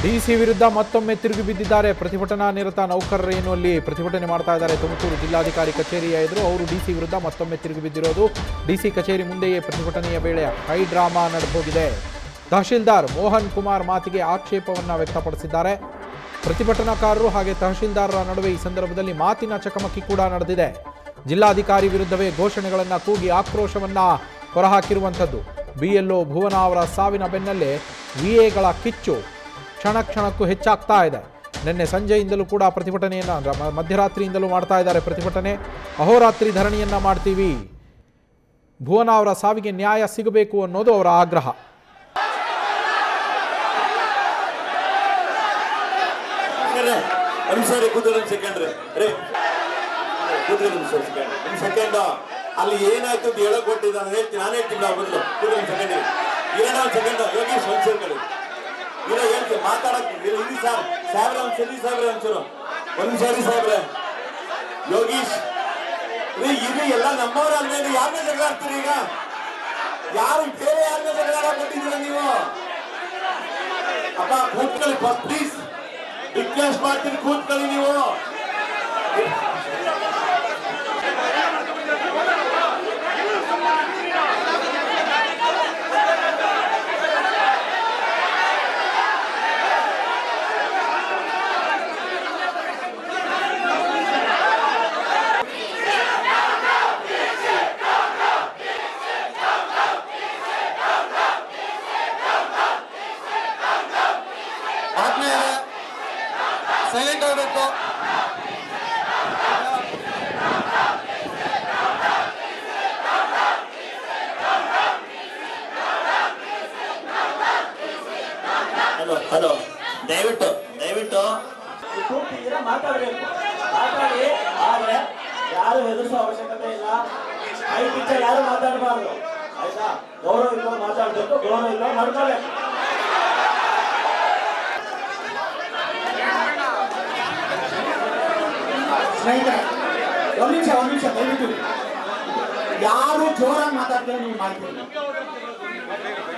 DC ವಿರುದ್ಧ ಮತ್ತೊಮ್ಮೆ ತಿರುಗಿ ಬಿದ್ದಿದ್ದಾರೆ ಪ್ರತಿಭಟನಾ ನಿರತ ನೌಕರರು. ಏನು ಅಲ್ಲಿ ಪ್ರತಿಭಟನೆ ಮಾಡ್ತಾ ಇದ್ದಾರೆ ತುಮಕೂರು ಜಿಲ್ಲಾಧಿಕಾರಿ ಕಚೇರಿಯ ಎದುರು. ಅವರು ಡಿಸಿ ವಿರುದ್ಧ ಮತ್ತೊಮ್ಮೆ ತಿರುಗಿ ಬಿದ್ದಿರೋದು. ಡಿಸಿ ಕಚೇರಿ ಮುಂದೆಯೇ ಪ್ರತಿಭಟನೆಯ ವೇಳೆ ಹೈ ಡ್ರಾಮಾ ನಡೆದೋಗಿದೆ. ತಹಶೀಲ್ದಾರ್ ಮೋಹನ್ ಕುಮಾರ್ ಮಾತಿಗೆ ಆಕ್ಷೇಪವನ್ನ ವ್ಯಕ್ತಪಡಿಸಿದ್ದಾರೆ. ಪ್ರತಿಭಟನಾಕಾರರು ಹಾಗೆ ತಹಶೀಲ್ದಾರರ ನಡುವೆ ಈ ಸಂದರ್ಭದಲ್ಲಿ ಮಾತಿನ ಚಕಮಕಿ ಕೂಡ ನಡೆದಿದೆ. ಜಿಲ್ಲಾಧಿಕಾರಿ ವಿರುದ್ಧವೇ ಘೋಷಣೆಗಳನ್ನು ಕೂಗಿ ಆಕ್ರೋಶವನ್ನ ಹೊರಹಾಕಿರುವಂಥದ್ದು. ಬಿಎಲ್ಒ ಭುವನ ಅವರ ಸಾವಿನ ಬೆನ್ನಲ್ಲೇ ವಿಎಗಳ ಕಿಚ್ಚು ಕ್ಷಣ ಕ್ಷಣಕ್ಕೂ ಹೆಚ್ಚಾಗ್ತಾ ಇದೆ. ನಿನ್ನೆ ಸಂಜೆಯಿಂದಲೂ ಕೂಡ ಪ್ರತಿಭಟನೆಯನ್ನು ಮಧ್ಯರಾತ್ರಿಯಿಂದಲೂ ಮಾಡ್ತಾ ಇದ್ದಾರೆ. ಪ್ರತಿಭಟನೆ ಅಹೋರಾತ್ರಿ ಧರಣಿಯನ್ನ ಮಾಡ್ತೀವಿ, ಭುವನ ಅವರ ಸಾವಿಗೆ ನ್ಯಾಯ ಸಿಗಬೇಕು ಅನ್ನೋದು ಅವರ ಆಗ್ರಹ. ಅಲ್ಲಿ ಏನಾಯ್ತು ಅಂತ ಹೇಳಕ್ ಕೊಟ್ಟಿದ್ದಾನೆ ಹೇಳ್ತೀನಿ, ನಾನು ಹೇಳ್ತೀನಿ. ಇಲ್ಲ ಹೇಳ್ತೀನಿ, ಮಾತಾಡಕ್ ಇಲ್ಲಿ ಸರ್ ಸಾಹೇಬ್ರೆ ಒಂದ್ಸರಿ ಸಾಹೇಬ್ರೆ ಒಂಚೂರು ಒಂದ್ಸರಿ ಸಾಹೇಬ್ರೆ ಯೋಗೀಶ್ ಇಲ್ಲಿ ಎಲ್ಲ ನಮ್ಮವ್ರ ಅಲ್ವೇನು ಯಾರನ್ನ ಜಗಳ ಆಡ್ತೀರಿ? ಈಗ ಯಾರು ಬೇರೆ ಯಾರನ್ನ ಜಗಳ ಕೊಟ್ಟಿದ್ದೀರ ನೀವು? ಅಪ್ಪ ಕೂತ್ಕೊಳ್ಳಿ ಪ್ಲೀಸ್, ರಿಕ್ವೆಸ್ಟ್ ಮಾಡ್ತೀನಿ ಕೂತ್ಕೊಳ್ಳಿ ನೀವು. ಸೈಲೆಂಟ್ ಆಗಬೇಕು. ಹಲೋ ಹಲೋ ದಯವಿಟ್ಟು ಮಾತಾಡಬೇಕು, ಮಾತಾಡಿ. ಆದ್ರೆ ಯಾರು ಹೆದರ್ಸೋ ಅವಶ್ಯಕತೆ ಇಲ್ಲ. ಐ ಪಿಕ್ಚರ್ ಯಾರು ಮಾತಾಡಬಾರ್ದು, ಆಯ್ತಾ? ಗೌರವ ಇಲ್ಲ ಮಾತಾಡ್ಬೇಕು, ಗೌರವ ಇಲ್ಲ ಮಾಡ್ಕೋಬೇಕು. ಸ್ನೇಹಿತರೆ, ಒಂದು ನಿಮಿಷ ದಯವಿಟ್ಟು ಯಾರು ಜೋರಾಗಿ ಮಾತಾಡ್ತಾರೆ ನೀವು ಮಾಡ್ತೀರಿ.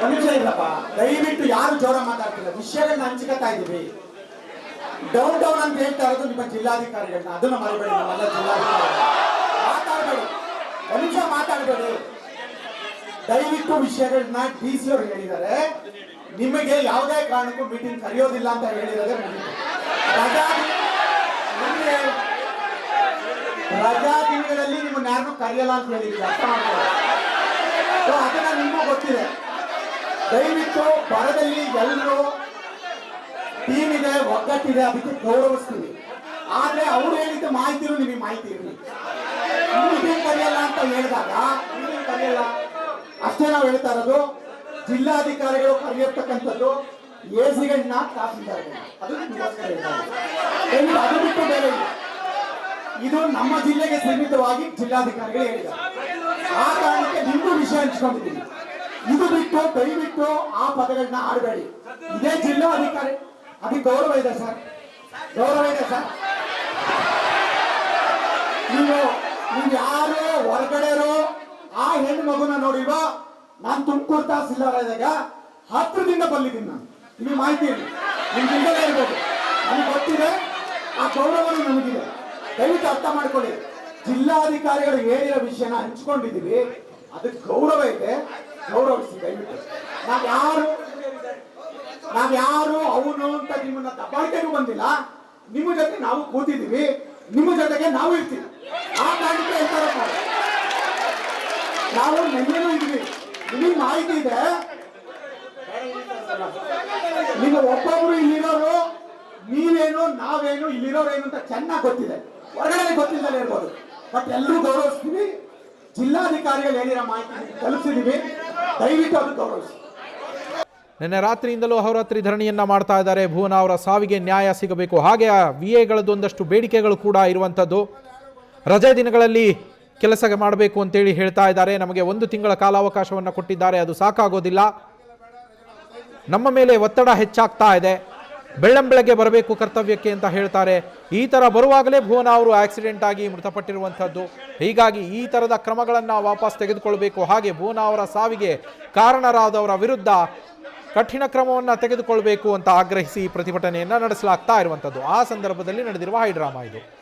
ಒಂದು ನಿಮಿಷ ಇಲ್ಲಪ್ಪ, ದಯವಿಟ್ಟು ಯಾರು ಜೋರಾಗಿ ಮಾತಾಡ್ತಿಲ್ಲ. ವಿಷಯಗಳನ್ನ ಹಂಚ್ಕೊತಾ ಇದ್ದೀವಿ. ಡೌನ್ ಅಂತ ಹೇಳ್ತಾ ಇರೋದು ನಿಮ್ಮ ಜಿಲ್ಲಾಧಿಕಾರಿಗಳನ್ನ, ಅದನ್ನ ಮರಿಬೇಡಿ. ನಮ್ಮೆಲ್ಲ ಜಿಲ್ಲಾಧಿಕಾರಿ ಮಾತಾಡಬೇಡಿ, ಒಂದು ನಿಮಿಷ ಮಾತಾಡಬೇಡಿ. ದಯವಿಟ್ಟು ವಿಷಯಗಳನ್ನ ಡಿಸಿ ಅವರು ಹೇಳಿದ್ದಾರೆ. ನಿಮಗೆ ಯಾವುದೇ ಕಾರಣಕ್ಕೂ ಮೀಟಿಂಗ್ ಕರೆಯೋದಿಲ್ಲ ಅಂತ ಹೇಳಿರೋದೇ ರಜಾ ದಿನಗಳಲ್ಲಿ ನಿಮ್ಮನ್ನ ಯಾರನ್ನೂ ಕರೆಯಲ್ಲ ಅಂತ ಹೇಳಿದ್ರು. ಅರ್ಥ ಮಾಡ್ಕೊಳ್ಳಿ, ಅದನ್ನ ನಿಮಗೂ ಗೊತ್ತಿದೆ. ದಯವಿಟ್ಟು ಬರದಲ್ಲಿ ಎಲ್ಲರೂ ಟೀಮ್ ಇದೆ, ಒಗ್ಗಟ್ಟಿದೆ, ಅದಕ್ಕೆ ಗೌರವಿಸ್ತೀವಿ. ಆದ್ರೆ ಅವ್ರು ಹೇಳಿದ ಮಾಹಿತಿರು ನಿಮಗೆ ಮಾಹಿತಿ ಇರಲಿ. ಮೀಟಿಂಗ್ ಕರೆಯಲ್ಲ ಅಂತ ಹೇಳಿದಾಗ ಮೀಟಿಂಗ್ ಕರೆಯಲ್ಲ ಅಷ್ಟೇ ನಾವು ಹೇಳ್ತಾ ಇರೋದು. ಜಿಲ್ಲಾಧಿಕಾರಿಗಳು ಕರೆಯತಕ್ಕಂಥದ್ದು ಎಸಿಗಳನ್ನ ತಹಸೀಲ್ದಾರ್ಗಳನ್ನ, ಅದು ಬಿಟ್ಟು ಬೇರೆ ಇಲ್ಲ. ಇದು ನಮ್ಮ ಜಿಲ್ಲೆಗೆ ಸೀಮಿತವಾಗಿ ಜಿಲ್ಲಾಧಿಕಾರಿಗಳು ಹೇಳಿದ್ದಾರೆ. ಆ ಕಾರಣಕ್ಕೆ ನಿಮ್ಗೂ ವಿಷಯ ಹಂಚ್ಕೊಂಡಿದ್ದೀವಿ. ಇದು ಬಿಟ್ಟು ದಯವಿಟ್ಟು ಆ ಪದಗಳನ್ನ ಆಡಬೇಡಿ. ಇದೇ ಜಿಲ್ಲಾಧಿಕಾರಿ, ಅದಕ್ಕೆ ಗೌರವ ಇದೆ ಸರ್, ಗೌರವ ಇದೆ ಸರ್. ನೀವು ಯಾರು ಹೊರಗಡೆರೋ ಆ ಹೆಣ್ಣು ಮಗುನ ನೋಡಿಲ್ವಾ? ನಾನು ತುಮಕೂರು ತಹಸೀಲ್ದಾರ್ ಇದ್ದಾಗ ಹತ್ರದಿಂದ ಬಂದಿದ್ದೀನಿ. ನಾನು ನಿಮಗೆ ಮಾಹಿತಿ ಇದೆ, ನಿಮ್ ಜಿಲ್ಲೆಯಲ್ಲೇ ಇರ್ಬೋದು, ನನಗೆ ಗೊತ್ತಿದೆ. ಆ ಗೌರವನು ನಮಗಿದೆ. ದಯವಿಟ್ಟು ಅರ್ಥ ಮಾಡ್ಕೊಳ್ಳಿ. ಜಿಲ್ಲಾಧಿಕಾರಿಗಳು ಹೇಳಿರೋ ವಿಷಯನ ಹಂಚ್ಕೊಂಡಿದ್ದೀವಿ, ಅದಕ್ಕೆ ಗೌರವ ಇದೆ, ಗೌರವಿಸಿ ದಯವಿಟ್ಟು. ನಾವ್ಯಾರು ಅವನು ಅಂತ ನಿಮ್ಮನ್ನ ದಬ್ಬಾಳಿಕೆಗೂ ಬಂದಿಲ್ಲ. ನಿಮ್ಮ ಜೊತೆ ನಾವು ಕೂತಿದ್ದೀವಿ, ನಿಮ್ಮ ಜೊತೆಗೆ ನಾವು ಇರ್ತೀವಿ. ಆ ಕಾರಣಕ್ಕೆ ಹೇಳ್ತಾರ ನಾವು ನೆನ್ನೆನೂ ಇದ್ವಿ. ನಿಮಗೆ ಮಾಹಿತಿ ಇದೆ. ನೀವು ಒಬ್ಬೊಬ್ರು ಇಲ್ಲಿರೋರು ನೀವೇನು ನಾವೇನು ಇಲ್ಲಿರೋರೇನು ಅಂತ ಚೆನ್ನಾಗಿ ಗೊತ್ತಿದೆ. ಹೊರಗಡೆ ಗೊತ್ತಿಲ್ಲದೆ ಇರ್ಬೋದು, ಬಟ್ ಎಲ್ಲರೂ ಗೌರವಿಸ್ತೀವಿ. ಜಿಲ್ಲಾಧಿಕಾರಿಗಳು ಹೇಳಿರೋ ಮಾಹಿತಿ ತಲುಪಿಸಿದೀವಿ, ದಯವಿಟ್ಟು ಅದು ಗೌರವಿಸಿ. ನಿನ್ನೆ ರಾತ್ರಿಯಿಂದಲೂ ಅಹೋರಾತ್ರಿ ಧರಣಿಯನ್ನ ಮಾಡ್ತಾ ಇದ್ದಾರೆ. ಭುವನ ಅವರ ಸಾವಿಗೆ ನ್ಯಾಯ ಸಿಗಬೇಕು. ಹಾಗೆ ವಿಎಗಳದ್ದೊಂದಷ್ಟು ಬೇಡಿಕೆಗಳು ಕೂಡ ಇರುವಂಥದ್ದು. ರಜೆ ದಿನಗಳಲ್ಲಿ ಕೆಲಸ ಮಾಡಬೇಕು ಅಂತೇಳಿ ಹೇಳ್ತಾ ಇದ್ದಾರೆ. ನಮಗೆ 1 ತಿಂಗಳ ಕಾಲಾವಕಾಶವನ್ನು ಕೊಟ್ಟಿದ್ದಾರೆ, ಅದು ಸಾಕಾಗೋದಿಲ್ಲ. ನಮ್ಮ ಮೇಲೆ ಒತ್ತಡ ಹೆಚ್ಚಾಗ್ತಾ ಇದೆ. ಬೆಳ್ಳಂಬೆಳಗ್ಗೆ ಬರಬೇಕು ಕರ್ತವ್ಯಕ್ಕೆ ಅಂತ ಹೇಳ್ತಾರೆ. ಈ ಥರ ಬರುವಾಗಲೇ ಭುವನ ಅವರು ಆಕ್ಸಿಡೆಂಟ್ ಆಗಿ ಮೃತಪಟ್ಟಿರುವಂಥದ್ದು. ಹೀಗಾಗಿ ಈ ಥರದ ಕ್ರಮಗಳನ್ನು ವಾಪಸ್ ತೆಗೆದುಕೊಳ್ಬೇಕು. ಹಾಗೆ ಭುವನ ಅವರ ಸಾವಿಗೆ ಕಾರಣರಾದವರ ವಿರುದ್ಧ ಕಠಿಣ ಕ್ರಮವನ್ನು ತೆಗೆದುಕೊಳ್ಬೇಕು ಅಂತ ಆಗ್ರಹಿಸಿ ಪ್ರತಿಭಟನೆಯನ್ನು ನಡೆಸಲಾಗ್ತಾ ಇರುವಂಥದ್ದು. ಆ ಸಂದರ್ಭದಲ್ಲಿ ನಡೆದಿರುವ ಹೈಡ್ರಾಮಾ ಇದು.